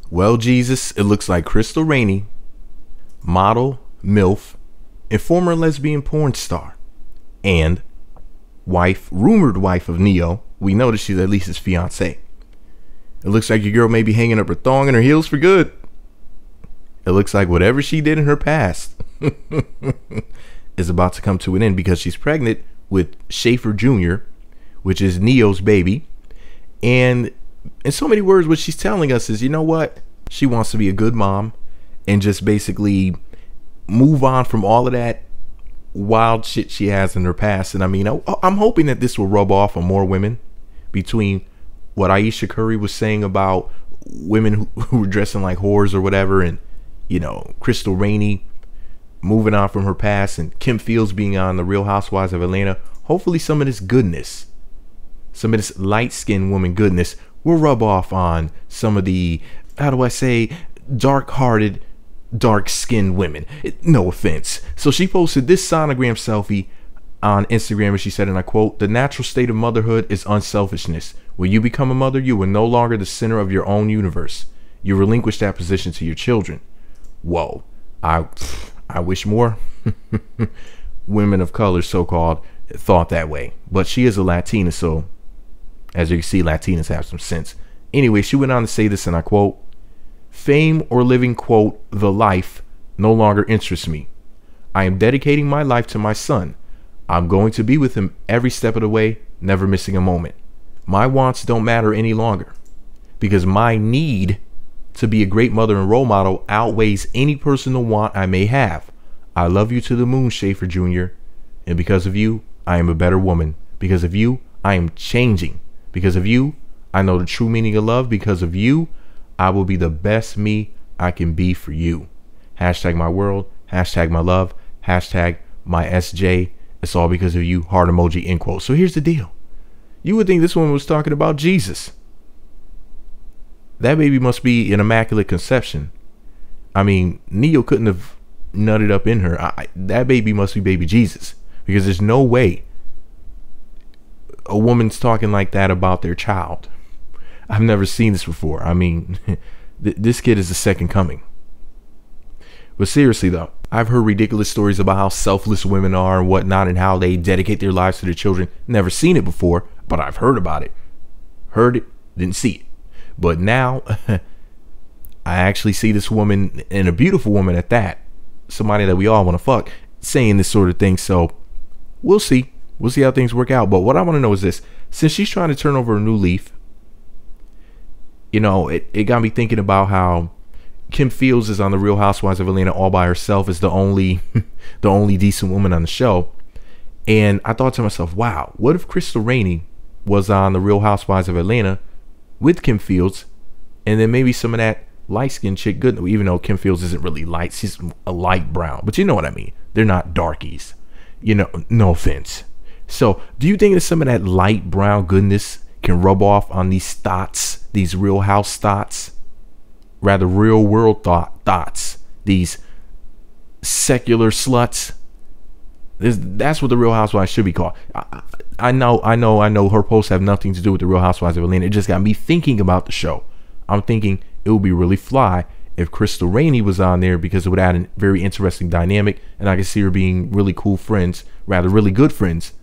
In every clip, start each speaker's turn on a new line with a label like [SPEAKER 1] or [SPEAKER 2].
[SPEAKER 1] Well, Jesus, it looks like Crystal Renay, model, MILF, and former lesbian porn star, and rumored wife of Neyo. We know that she's at least his fiance. It looks like your girl may be hanging up her thong and her heels for good. It looks like whatever she did in her past is about to come to an end because she's pregnant with Shaffer Jr., which is Neyo's baby. And in so many words, what she's telling us is, you know what? She wants to be a good mom and just basically move on from all of that wild shit she has in her past. And I mean, I'm hoping that this will rub off on more women, between what Aisha Curry was saying about women who were dressing like whores or whatever, and, you know, Crystal Renay moving on from her past, and Kim Fields being on the Real Housewives of Atlanta. Hopefully some of this goodness, some of this light-skinned woman goodness will rub off on some of the, how do I say, dark-hearted, dark-skinned women. No offense. So she posted this sonogram selfie on Instagram, and she said, and I quote, "The natural state of motherhood is unselfishness. When you become a mother, you are no longer the center of your own universe. You relinquish that position to your children." Whoa. I wish more women of color, so-called, thought that way. But she is a Latina, so as you can see, Latinas have some sense. Anyway, she went on to say this, and I quote, "Fame or living, quote, the life no longer interests me. I am dedicating my life to my son. I'm going to be with him every step of the way, never missing a moment. My wants don't matter any longer because my need to be a great mother and role model outweighs any personal want I may have. I love you to the moon, Shaffer Jr. And because of you, I am a better woman. Because of you, I am changing. Because of you, I know the true meaning of love. Because of you, I will be the best me I can be for you. Hashtag my world. Hashtag my love. Hashtag my SJ. It's all because of you. Heart emoji, end quote." So here's the deal. You would think this woman was talking about Jesus. That baby must be an immaculate conception. I mean, Neyo couldn't have nutted up in her. That baby must be baby Jesus, because there's no way a woman's talking like that about their child. I've never seen this before. I mean, this kid is the second coming. But seriously though, I've heard ridiculous stories about how selfless women are and whatnot, and how they dedicate their lives to their children. Never seen it before, but I've heard about it. Heard it, didn't see it. But now I actually see this woman, and a beautiful woman at that, somebody that we all want to fuck, saying this sort of thing. So we'll see. We'll see how things work out. But what I want to know is this: since she's trying to turn over a new leaf, you know, it got me thinking about how Kim Fields is on the Real Housewives of Atlanta all by herself, as the only decent woman on the show. And I thought to myself, wow, what if Crystal Renay was on the Real Housewives of Atlanta with Kim Fields, and then maybe some of that light-skinned chick, good, even though Kim Fields isn't really light, she's a light brown, but you know what I mean. They're not darkies, you know, no offense. So do you think that some of that light brown goodness can rub off on these thoughts, these real house thoughts, rather real world thoughts, these secular sluts? That's what the Real Housewives should be called. I know her posts have nothing to do with the Real Housewives of Atlanta. It just got me thinking about the show. I'm thinking it would be really fly if Crystal Renay was on there, because it would add a very interesting dynamic, and I could see her being really cool friends, rather really good friends,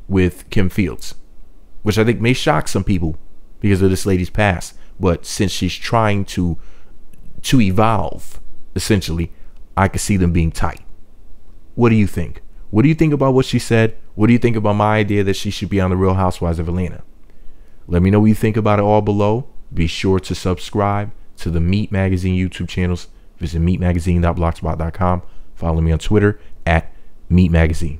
[SPEAKER 1] with Kim Fields, which I think may shock some people because of this lady's past. But since she's trying to evolve, essentially, I could see them being tight. What do you think? What do you think about what she said? What do you think about my idea that she should be on the Real Housewives of Atlanta? Let me know what you think about it all below. Be sure to subscribe to the Meat Magazine YouTube channels. Visit meatmagazine.blogspot.com. Follow me on Twitter @meatmagazine.